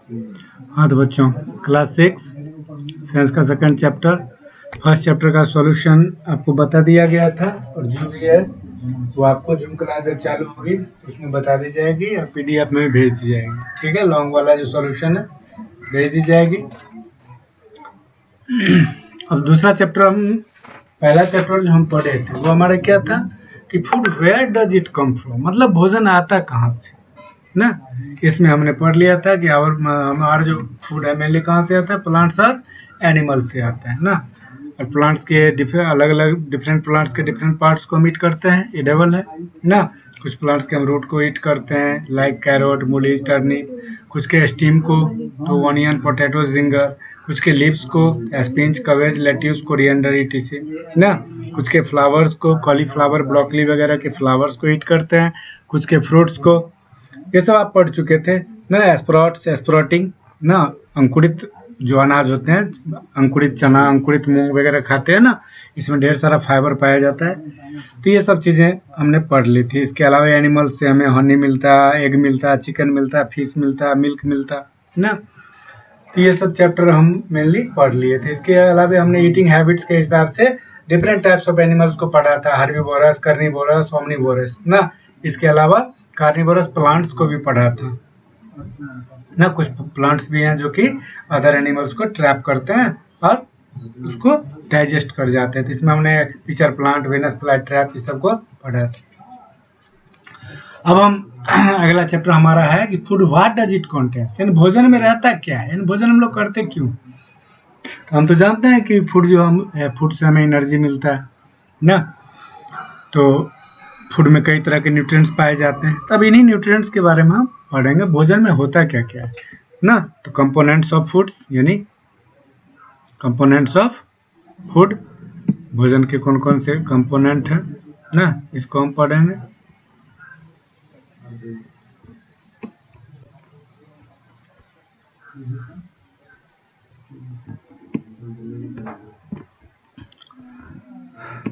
हाँ तो बच्चों, क्लास 6 साइंस का सेकंड चैप्टर, फर्स्ट चैप्टर का सॉल्यूशन आपको बता दिया गया था, और जो भी है वो आपको जूम क्लास जब चालू होगी उसमें बता दी जाएगी और पीडीएफ में भी भेज दी जाएगी। ठीक है, लॉन्ग वाला जो सॉल्यूशन है भेज दी जाएगी। अब दूसरा चैप्टर, हम पहला चैप्टर जो हम पढ़े थे वो हमारा क्या था कि food where does it come from, मतलब भोजन आता कहाँ से ना। इसमें हमने पढ़ लिया था कि हमारा जो फूड है मेनली कहाँ से आता है, प्लांट्स और एनिमल्स से आता है ना। और प्लांट्स के अलग अलग डिफरेंट प्लांट्स के डिफरेंट पार्ट्स को हम ईट करते हैं, एडेबल है ना। कुछ प्लांट्स के हम रूट को ईट करते हैं लाइक कैरोट, मूलीज, टर्निप, कुछ के स्टीम को तो ऑनियन, पोटैटो, जिंगर, कुछ के लीव्स को स्पिंच, कवेज, लेट्यूस, कोरिएंडर ईटीसी ना। कुछ के फ्लावर्स को कॉलीफ्लावर, ब्रोकली वगैरह के फ्लावर्स को ईट करते हैं, कुछ के फ्रूट्स को। ये सब आप पढ़ चुके थे ना। एस्प्रोट्स, एस्प्रोटिंग ना, अंकुरित जो अनाज होते हैं, अंकुरित चना, अंकुरित मूंग वगैरह खाते हैं ना, इसमें ढेर सारा फाइबर पाया जाता है। तो ये सब चीज़ें हमने पढ़ ली थी। इसके अलावा एनिमल्स से हमें हनी मिलता है, एग मिलता है, चिकन मिलता है, फिश मिलता है, मिल्क मिलता है ना। तो ये सब चैप्टर हम मेनली पढ़ लिए थे। इसके अलावा हमने ईटिंग हैबिट्स के हिसाब से डिफरेंट टाइप्स ऑफ एनिमल्स को पढ़ा था, हर्बीवोरस, कार्निवोरस, ओमनीवोरस ना। इसके अलावा कार्निवोरस प्लांट्स को भी पढ़ा था ना। कुछ प्लांट्स भी हैं जो कि अदर एनिमल्स को ट्रैप करते हैं और उसको डाइजेस्ट कर जाते हैं। तो इसमें हमने pitcher plant, Venus fly trap, इस सब को पढ़ा था। अब हम अगला चैप्टर हमारा है कि food what does it contains, यानी भोजन में रहता क्या है, यानी भोजन हम लोग करते क्यों। तो हम तो जानते हैं कि फूड जो हम फूड से हमें एनर्जी मिलता है ना। तो फूड में कई तरह के न्यूट्रिएंट्स पाए जाते हैं। तब इन्हीं न्यूट्रिएंट्स के बारे में हम पढ़ेंगे, भोजन में होता क्या क्या है ना। तो कंपोनेंट्स ऑफ फूड्स, यानी कंपोनेंट्स ऑफ फूड, भोजन के कौन कौन से कंपोनेंट हैं ना, इसको हम पढ़ेंगे।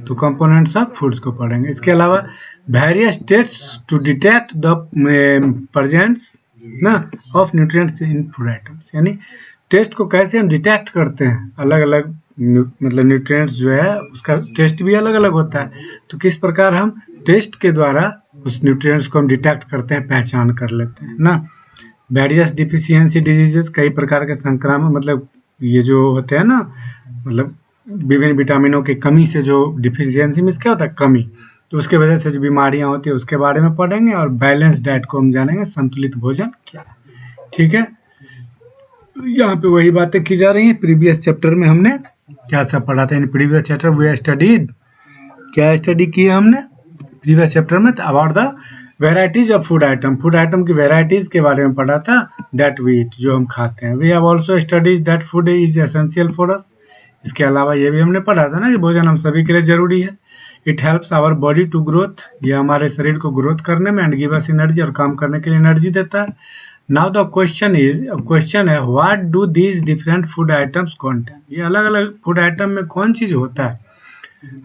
तो कंपोनेंट्स ऑफ फूड्स को पढ़ेंगे। इसके अलावा various tests to detect the presence ना of nutrients in food items, यानी टेस्ट को कैसे हम डिटेक्ट करते हैं। अलग अलग मतलब न्यूट्रिएंट्स जो है उसका टेस्ट भी अलग अलग होता है। तो किस प्रकार हम टेस्ट के द्वारा उस न्यूट्रिएंट्स को हम डिटेक्ट करते हैं, पहचान कर लेते हैं ना। वेरियस डिफिशियंसी डिजीजेस, कई प्रकार के संक्रामक, मतलब ये जो होते हैं ना, मतलब विभिन्न विटामिनों की कमी से जो डिफिशियंसी में क्या होता है, कमी, तो उसके वजह से जो बीमारियां होती है उसके बारे में पढ़ेंगे। और बैलेंस डाइट को हम जानेंगे, संतुलित भोजन क्या है। ठीक है, यहाँ पे वही बातें की जा रही हैं प्रीवियस चैप्टर में हमने क्या सब पढ़ा था। In previous chapter we studied, क्या स्टडी किया हमने प्रीवियस चैप्टर में, about the varieties of food item, food item की वेराइटीज के बारे में पढ़ा था। दैट वी ईट, जो हम खाते हैं। We have also studied that food is essential for us, इसके अलावा ये भी हमने पढ़ा था ना कि भोजन हम सभी के लिए जरूरी है। It helps our body to growth, ये हमारे शरीर को ग्रोथ करने में, एंड गिव अस एनर्जी, और काम करने के लिए एनर्जी देता है। नाउ द क्वेश्चन है what do these different food items contain, ये अलग अलग फूड आइटम में कौन चीज होता है।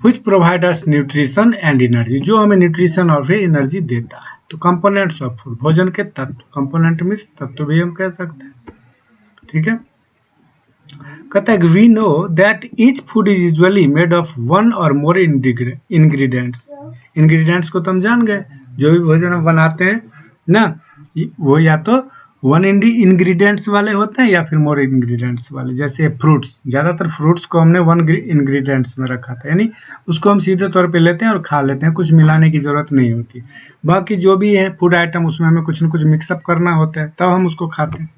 Which provide us nutrition and energy, जो हमें न्यूट्रिशन और फिर एनर्जी देता है। तो कंपोनेंट्स ऑफ फूड, भोजन के तत्व, कंपोनेंट मींस तत्व भी हम कह सकते हैं। ठीक है, कहता है कि we know that each food is usually made of one or more ingredients, ingredients को तो हम जान गए, जो भी भोजन हम बनाते हैं ना, वो या तो वन इंग्रेडिएंट्स वाले होते हैं या फिर मोर इंग्रेडिएंट्स वाले। जैसे फ्रूट्स, ज्यादातर फ्रूट्स को हमने वन इंग्रेडिएंट्स में रखा था, यानी उसको हम सीधे तौर पे लेते हैं और खा लेते हैं, कुछ मिलाने की जरूरत नहीं होती। बाकी जो भी है फूड आइटम उसमें हमें कुछ न कुछ मिक्सअप करना होता है, तब हम उसको खाते हैं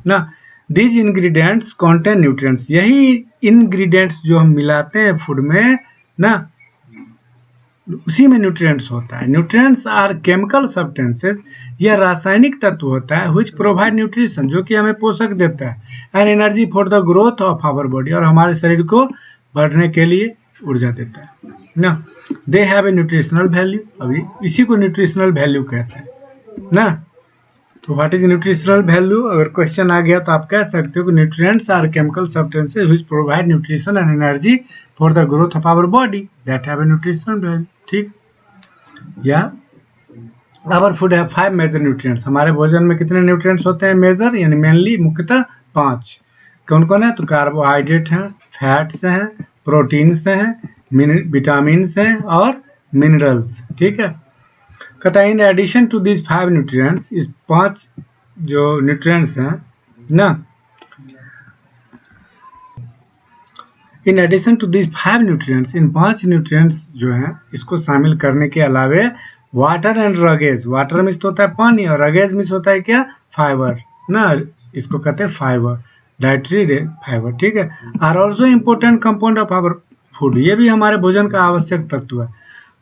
ना। दीज इंग्रेडिएंट्स कंटेन न्यूट्रिएंट्स, यही इंग्रेडिएंट्स जो हम मिलाते हैं फूड में ना, उसी में न्यूट्रिएंट्स होता है। न्यूट्रिएंट्स आर केमिकल सब्सटेंसेस, यह रासायनिक तत्व होता है, व्हिच प्रोवाइड न्यूट्रिशन, जो कि हमें पोषक देता है, and energy for the growth of our body, और हमारे शरीर को बढ़ने के लिए ऊर्जा देता है ना। They have a nutritional value, अभी इसी को न्यूट्रिशनल वैल्यू कहते हैं ना। तो व्हाट इज न्यूट्रिशनल वैल्यू, अगर क्वेश्चन आ गया तो आप कह सकते हो कि nutrients are chemical substances which provide nutrition and energy for the growth of our body that have a nutritional value. ठीक, या आवर फूड है 5 मेजर न्यूट्रिएंट्स। हमारे भोजन में कितने न्यूट्रिएंट्स होते हैं मेजर, यानी मेनली मुख्यतः 5। कौन कौन है? तो कार्बोहाइड्रेट हैं, फैट्स हैं, प्रोटीन्स हैं, विटामिन्स हैं और मिनरल्स। ठीक है, कहता है in addition to this 5 nutrients, इस 5 जो न्यूट्रिएंट्स हैं ना, in addition to this 5 nutrients, इन 5 न्यूट्रिएंट्स जो हैं इसको शामिल करने के अलावे water and roughage, water mix होता है पानी और रगेज मिक्स होता है क्या? फाइबर ना, इसको कहते हैं फाइबर, डाइटरी फाइबर। ठीक है, are also important compound of our food, ये भी हमारे भोजन का आवश्यक तत्व है।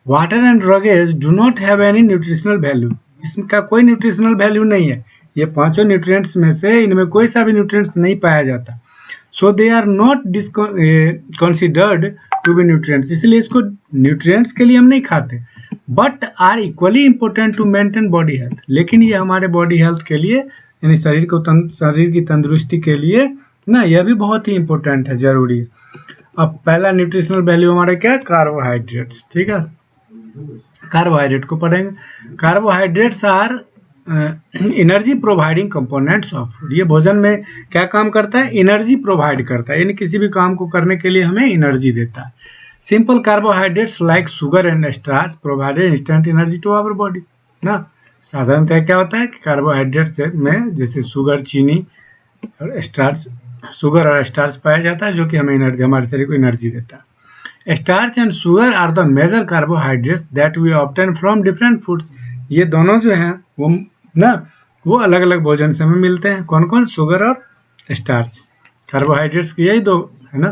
Water and roughage do not have any nutritional value, इसका कोई न्यूट्रिशनल वैल्यू नहीं है। ये 5 न्यूट्रिएंट्स में से इनमें कोई सा भी न्यूट्रिएंट्स नहीं पाया जाता। So they are not considered to be nutrients, इसलिए इसको न्यूट्रिएंट्स के लिए हम नहीं खाते। But are equally important to maintain body health, लेकिन ये हमारे बॉडी हेल्थ के लिए, यानी शरीर की तंदुरुस्ती के लिए ना, यह भी बहुत ही इम्पोर्टेंट है, जरूरी है। अब पहला न्यूट्रिशनल वैल्यू हमारा क्या है? कार्बोहाइड्रेट्स। ठीक है, कार्बोहाइड्रेट को पढ़ेंगे। Carbohydrates are energy providing components of food, ये भोजन में क्या काम करता है? एनर्जी प्रोवाइड करता है, यानी किसी भी काम को करने के लिए हमें एनर्जी देता है। Simple carbohydrates like sugar and starch provided instant energy to our body ना। साधारणतः क्या होता है कि कार्बोहाइड्रेट्स में जैसे शुगर, चीनी और स्टार्च, शुगर और स्टार्च पाया जाता है जो कि हमें एनर्जी, हमारे शरीर को एनर्जी देता है। Starch and sugar are the major carbohydrates that we obtain from different foods, ये दोनों जो हैं वो ना, वो अलग अलग भोजन से हमें मिलते हैं। कौन कौन? शुगर और स्टार्च, कार्बोहाइड्रेट्स की यही दो है ना।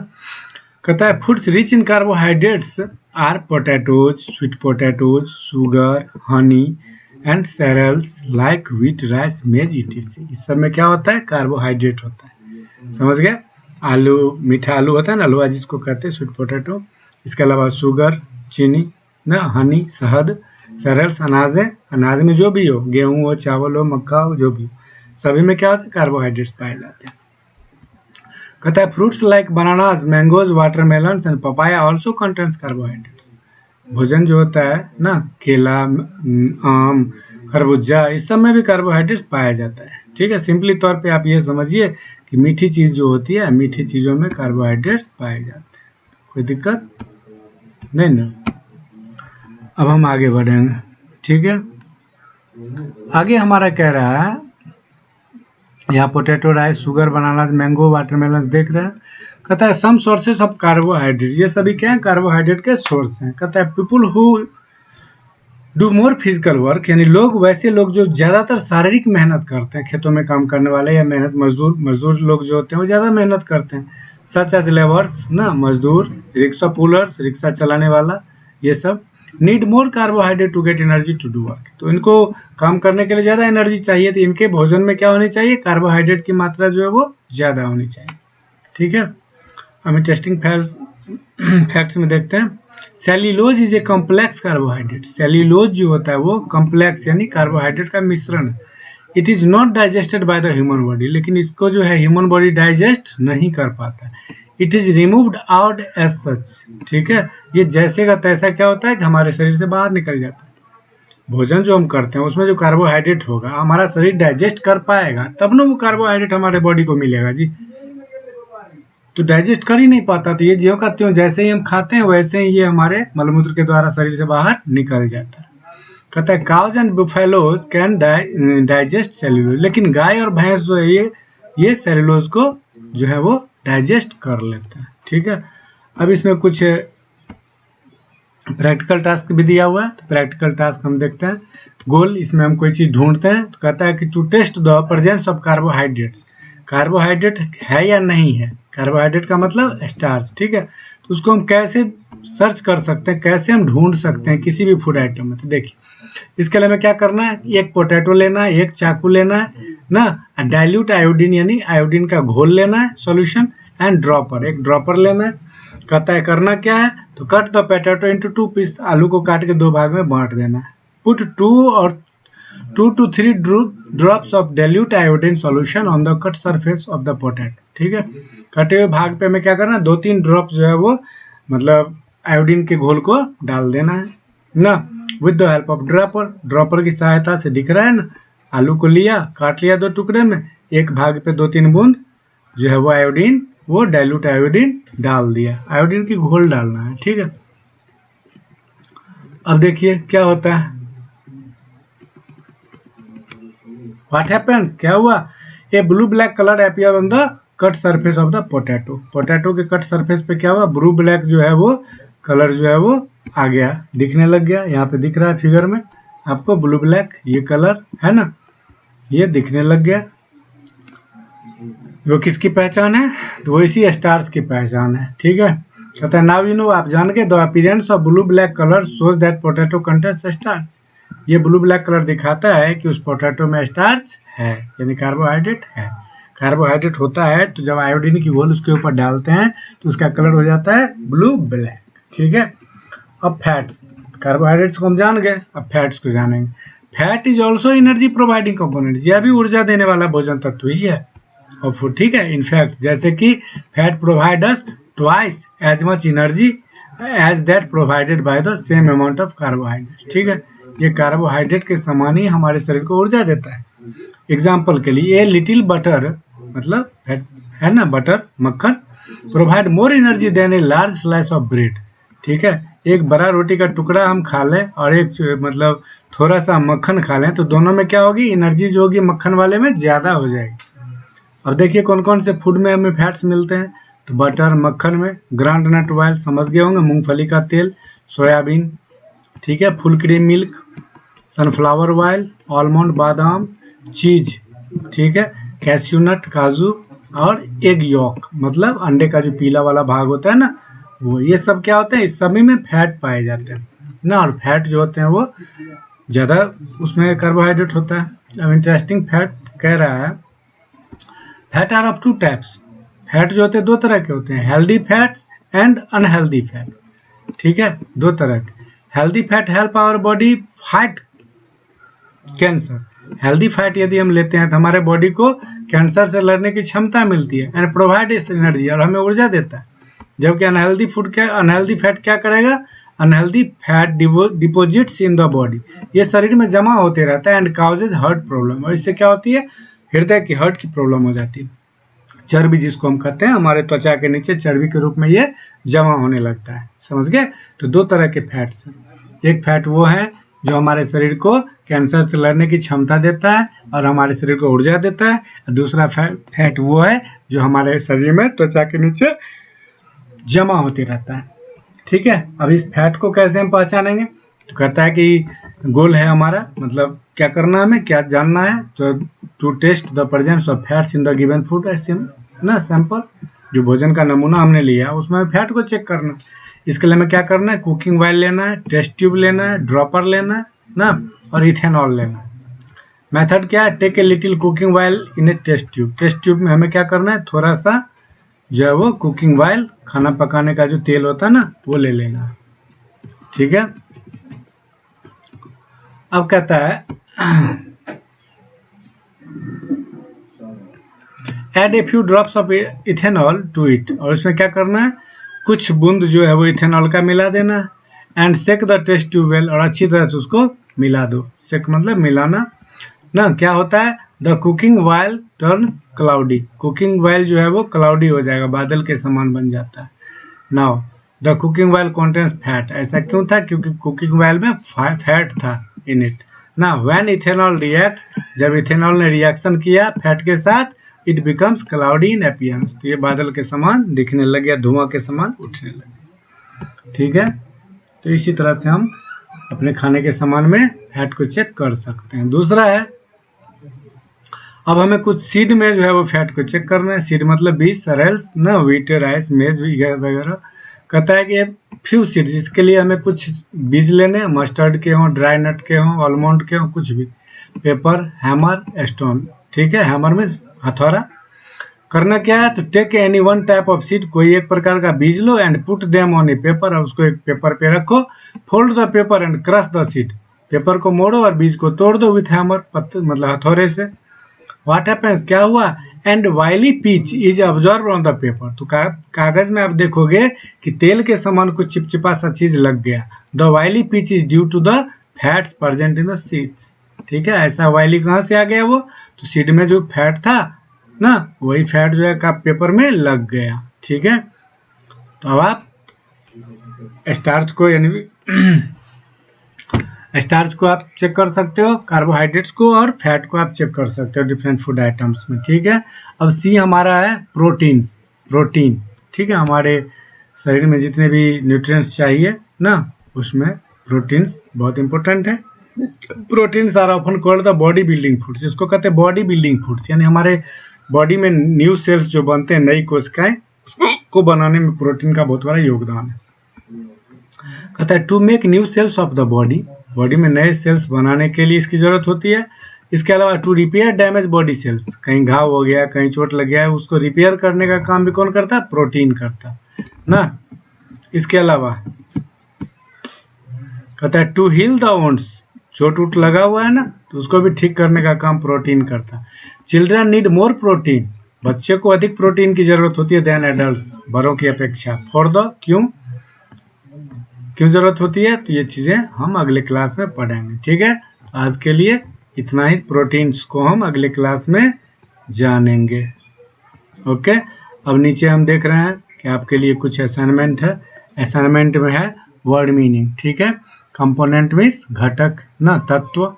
कहता है foods rich in carbohydrates are potatoes, sweet potatoes, sugar, honey and cereals like wheat, rice, maize etc। इस सब में क्या होता है? कार्बोहाइड्रेट होता है। समझ गए? आलू, मीठा आलू होता है ना, हलवा जिसको कहते हैं, स्वीट पोटैटो। इसके अलावा शुगर, चीनी ना, हनी, शहद, सेरेल्स, अनाज है, अनाज में जो भी हो, गेहूं हो, चावल हो, मक्का हो, जो भी हो, सभी में क्या होता है? कार्बोहाइड्रेट्स पाए जाते हैं। कहता है fruits like bananas, mangoes, watermelons and papaya also contains carbohydrates, भोजन जो होता है ना, केला, आम, खरबूजा, इस सब में भी कार्बोहाइड्रेट्स पाया जाता है। ठीक है, सिंपली तौर पे आप ये समझिए कि मीठी चीज़ जो होती है, मीठी चीज़ों में कार्बोहाइड्रेट्स पाए जाते हैं, कोई दिक्कत नहीं ना। अब हम आगे बढ़ेंगे। ठीक है, आगे हमारा कह रहा है यहाँ पोटैटो, राइस, शुगर, बनाना, मैंगो, वाटरमेलन देख रहे हैं। कहता है सम सोर्सेस ऑफ कार्बोहाइड्रेट, ये सभी क्या है? कार्बोहाइड्रेट के सोर्स हैं। कहता है people who do more physical work, यानी वैसे लोग जो ज़्यादातर शारीरिक मेहनत करते हैं, खेतों में काम करने वाले या मजदूर लोग जो होते हैं वो ज़्यादा मेहनत करते हैं, सच एज लेबर्स ना, मजदूर, रिक्शा पुलर्स, रिक्शा चलाने वाला, ये सब need more carbohydrate to get energy to do work, तो इनको काम करने के लिए ज़्यादा एनर्जी चाहिए, तो इनके भोजन में क्या होनी चाहिए? कार्बोहाइड्रेट की मात्रा जो है वो ज़्यादा होनी चाहिए। ठीक है, हम इंटरेस्टिंग फैक्ट्स में देखते हैं। Cellulose is a complex carbohydrate, cellulose जो होता है वो कॉम्प्लेक्स यानी कार्बोहाइड्रेट का मिश्रण है। It is not digested by the human body, लेकिन इसको जो है ह्यूमन बॉडी डाइजेस्ट नहीं कर पाता। It is removed out as such, ठीक है, ये जैसे का तैसा क्या होता है कि हमारे शरीर से बाहर निकल जाता है। भोजन जो हम करते हैं उसमें जो कार्बोहाइड्रेट होगा हमारा शरीर डाइजेस्ट कर पाएगा, तब ना वो कार्बोहाइड्रेट हमारे बॉडी को मिलेगा जी, तो डाइजेस्ट कर ही नहीं पाता, तो ये ज्यों का त्यों जैसे ही हम खाते हैं वैसे ही ये हमारे मलमूत्र के द्वारा शरीर से बाहर निकल जाता है। कहता है cause and buffaloes can digest cellulose, लेकिन गाय और भैंस जो है ये सेल्यूलोज को जो है वो डाइजेस्ट कर लेते हैं। ठीक है, अब इसमें कुछ प्रैक्टिकल टास्क भी दिया हुआ है, तो प्रैक्टिकल टास्क हम देखते हैं। गोल, इसमें हम कोई चीज़ ढूंढते हैं, तो कहता है कि to test the presence of carbohydrates, carbohydrate है या नहीं है, कार्बोहाइड्रेट का मतलब स्टार्च, ठीक है, तो उसको हम कैसे सर्च कर सकते हैं, कैसे हम ढूंढ सकते हैं किसी भी फूड आइटम में। तो देखिए इसके लिए हमें क्या करना है, एक पोटैटो लेना है, एक चाकू लेना है ना, डाइल्यूट आयोडीन यानी आयोडीन का घोल लेना है सॉल्यूशन, एंड ड्रॉपर, एक ड्रॉपर लेना है। कहता है करना क्या है, तो cut the potato into 2 piece, आलू को काट के 2 भाग में बांट देना है। Put 2 to 3 drops of dilute iodine solution on the cut surface of the potato, ठीक है, कटे हुए भाग पे हमें क्या करना है, 2-3 ड्रॉप जो है वो मतलब आयोडीन के घोल को डाल देना है। ना, with the help of dropper, dropper की सहायता से दिख रहा है ना, आलू को लिया, काट लिया 2 टुकड़े में, एक भाग पे 2-3 बूंद जो है वो आयोडीन, वो डाइल्यूट आयोडीन डाल दिया, आयोडीन की घोल डालना है, ठीक है। अब देखिए क्या होता है, व्हाट हैपेंस, क्या हुआ, a blue black colour appear on the cut surface of the potato, potato के कट सरफेस पे क्या हुआ, ब्लू ब्लैक जो है वो कलर जो है वो आ गया, दिखने लग गया, यहाँ पे दिख रहा है फिगर में आपको ब्लू ब्लैक ये कलर है ना, ये दिखने लग गया। वो किसकी पहचान है, तो वो इसी स्टार्च की पहचान है, ठीक है। कहता है नाउ यू नो, आप जान गए, the appearance of blue black colour shows that potato contains starch, ये ब्लू ब्लैक कलर दिखाता है कि उस पोटैटो में स्टार्च है, यानी कार्बोहाइड्रेट है। कार्बोहाइड्रेट होता है तो जब आयोडीन की घोल उसके ऊपर डालते हैं तो उसका कलर हो जाता है ब्लू ब्लैक, ठीक है। अब फैट्स, कार्बोहाइड्रेट्स को हम जान गए, अब फैट्स को जानेंगे। Fat is also energy providing component, यह भी ऊर्जा देने वाला भोजन तत्व ही है और फूड, ठीक है। इनफैक्ट जैसे कि fat provide us twice as much energy as that provided by the same amount of carbohydrate, ठीक है। ये कार्बोहाइड्रेट के समान ही हमारे शरीर को ऊर्जा देता है। एग्जाम्पल के लिए ए लिटिल बटर, मतलब फैट है ना, बटर मक्खन, provide more energy than a large slice of bread, ठीक है। एक बड़ा रोटी का टुकड़ा हम खा लें और एक मतलब थोड़ा सा मक्खन खा लें तो दोनों में क्या होगी, एनर्जी जो होगी मक्खन वाले में ज़्यादा हो जाएगी। अब देखिए कौन कौन से फूड में हमें फैट्स मिलते हैं, तो बटर मक्खन में, ग्राउंड नट ऑयल समझ गए होंगे, मूंगफली का तेल, सोयाबीन, ठीक है, full cream milk, sunflower oil, almond बादाम, चीज, ठीक है, कैश्यू नट काजू, और एग यॉक मतलब अंडे का जो पीला वाला भाग होता है ना वो, ये सब क्या होते हैं, इस सभी में फैट पाए जाते हैं ना। और फैट जो होते हैं वो ज़्यादा उसमें कार्बोहाइड्रेट होता है। अब इंटरेस्टिंग फैट कह रहा है, fat are of 2 types, fat जो होते हैं 2 तरह के होते हैं, healthy fats and unhealthy fats, ठीक है, 2 तरह के। Healthy fat help our body fight cancer, healthy fat यदि हम लेते हैं तो हमारे बॉडी को कैंसर से लड़ने की क्षमता मिलती है, एंड प्रोवाइड एनर्जी, और हमें ऊर्जा देता है। जबकि अनहेल्दी फूड क्या, अनहेल्दी फैट क्या करेगा, unhealthy fat deposits in the body, ये शरीर में जमा होते रहता है, एंड काउजेज हार्ट प्रॉब्लम, और इससे क्या होती है, हृदय की हार्ट की प्रॉब्लम हो जाती है। चर्बी जिसको हम कहते हैं, हमारे त्वचा के नीचे चर्बी के रूप में ये जमा होने लगता है, समझ गए। तो 2 तरह के फैट्स हैं, एक फैट वो है जो हमारे शरीर को कैंसर से लड़ने की क्षमता देता है और हमारे शरीर को ऊर्जा देता है, दूसरा फैट वो है जो हमारे शरीर में त्वचा के नीचे जमा होते रहता है, ठीक है। अब इस फैट को कैसे हम पहचानेंगे, तो कहता है कि गोल है हमारा, मतलब क्या करना है, हमें क्या जानना है, तो to test the presence of fats in the given food ना, सैंपल जो भोजन का नमूना हमने लिया उसमें फैट को चेक करना। इसके लिए हमें क्या करना है, कुकिंग ऑयल लेना है, टेस्ट ट्यूब लेना है, ड्रॉपर लेना है ना, और इथेनॉल लेना है। मेथड क्या है, take a little cooking oil in a test tube, test tube में हमें क्या करना है, थोड़ा सा जो है वो कुकिंग ऑयल, खाना पकाने का जो तेल होता है ना वो ले लेना है, ठीक है। अब कहता है add a few drops of ethanol to it, और इसमें क्या करना है, कुछ बूंद जो है वो इथेनॉल का मिला देना, and shake the test tube well, और अच्छी तरह से उसको मिला दो, सेक मतलब मिलाना ना। क्या होता है, the cooking oil turns cloudy, cooking oil जो है वो क्लाउडी हो जाएगा, बादल के समान बन जाता है। Now the cooking oil contains fat, ऐसा क्यों था, क्योंकि कुकिंग ऑयल में फैट था इन इट ना। व्हेन इथेनॉल रिएक्ट्स, जब इथेनॉल ने रिएक्शन किया फैट के साथ, it becomes cloudy in appearance, तो ये बादल के समान दिखने लग गया, धुआं के समान उठने लग गया, ठीक है। तो इसी तरह से हम अपने खाने के सामान में फैट को चेक कर सकते हैं। दूसरा है, अब हमें कुछ सीड में जो है वो फैट को चेक करना है, सीड मतलब बीज, सरेल्स ना, व्हीट, राइस, मेज वगैरह। कहता है कि फ्यू सीड, इसके लिए हमें कुछ बीज लेने हैं, मस्टर्ड के हों, ड्राई नट के हों, आलमंड के हों, कुछ भी। पेपर, हैमर, स्टोन, ठीक है, हैमर में हथौड़ा। करना क्या है, तो take any one type of seed, कोई एक प्रकार का बीज लो, and put them on a paper, और उसको एक पेपर पे रखो, fold the paper and crush the seed, paper को मोड़ो और बीज को तोड़ दो विथ हैमर, मतलब हथौड़े से। व्हाट हैपेंस, क्या हुआ, and oily patch is observe on the paper. तो कागज में आप देखोगे कि तेल के समान कुछ चिपचिपा सा चीज लग गया। The oily patch is due to the fats present in the seeds. ठीक है, ऐसा वाइली कहाँ से आ गया? वो तो सीड में जो फैट था ना, वही फैट जो है का पेपर में लग गया। ठीक है, तो अब आप स्टार्च को यानी स्टार्च को आप चेक कर सकते हो, कार्बोहाइड्रेट्स को और फैट को आप चेक कर सकते हो डिफरेंट फूड आइटम्स में। ठीक है, अब सी हमारा है प्रोटीन्स, प्रोटीन। ठीक है, हमारे शरीर में जितने भी न्यूट्रिएंट्स चाहिए ना, उसमें प्रोटीन्स बहुत इंपॉर्टेंट है। Proteins are often called the body building foods. इसको कहते हैं बॉडी बिल्डिंग फूड्स, यानी हमारे बॉडी में न्यू सेल्स जो बनते हैं, नई कोशिकाएं, उसको बनाने में प्रोटीन का बहुत बड़ा योगदान है। कहता है to make new cells of the body, body में नए सेल्स बनाने के लिए इसकी जरूरत होती है। इसके अलावा to repair damage body cells, कहीं घाव हो गया, कहीं चोट लग गया है, उसको रिपेयर करने का काम भी कौन करता है? प्रोटीन करता है ना। इसके अलावा कहता है टू हील द वुंड्स, चोट उट लगा हुआ है ना, तो उसको भी ठीक करने का काम प्रोटीन करता है। चिल्ड्रन नीड मोर प्रोटीन, बच्चे को अधिक प्रोटीन की जरूरत होती है देन एडल्ट्स, बड़ों की अपेक्षा। फॉर द क्यों जरूरत होती है? तो ये चीजें हम अगले क्लास में पढ़ेंगे। ठीक है, आज के लिए इतना ही, प्रोटीन्स को हम अगले क्लास में जानेंगे। ओके, अब नीचे हम देख रहे हैं कि आपके लिए कुछ असाइनमेंट है। असाइनमेंट में है वर्ड मीनिंग। ठीक है, कंपोनेंट मीन्स घटक ना, तत्व।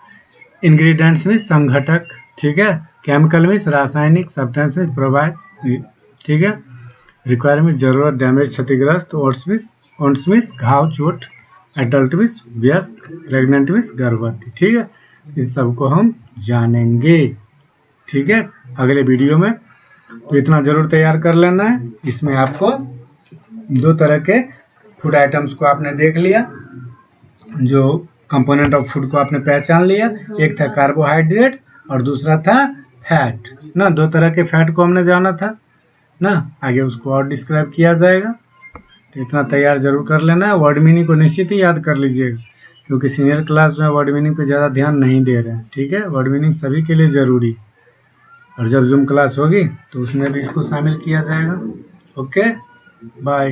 इंग्रेडिएंट्स मीन्स संघटक। ठीक है, केमिकल मीन्स रासायनिक, सब्सटेंस मीन्स प्रवाह। ठीक है, रिक्वायर मीन्स जरूरत, डैमेज क्षतिग्रस्त, ओन्स मीन्स घाव चोट, एडल्ट मीन्स वयस्क, प्रेग्नेंट मीन्स गर्भवती। ठीक है, इन सबको हम जानेंगे। ठीक है, अगले वीडियो में। तो इतना जरूर तैयार कर लेना है। इसमें आपको दो तरह के फूड आइटम्स को आपने देख लिया, जो कंपोनेंट ऑफ फूड को आपने पहचान लिया। एक था कार्बोहाइड्रेट्स और दूसरा था फैट ना। दो तरह के फैट को हमने जाना था ना, आगे उसको और डिस्क्राइब किया जाएगा। तो इतना तैयार जरूर कर लेना है। वर्ड मीनिंग को निश्चित ही याद कर लीजिएगा, क्योंकि सीनियर क्लास जो है वर्ड मीनिंग पे ज़्यादा ध्यान नहीं दे रहे हैं। ठीक है, वर्ड मीनिंग सभी के लिए ज़रूरी, और जब जूम क्लास होगी तो उसमें भी इसको शामिल किया जाएगा। Okay, bye.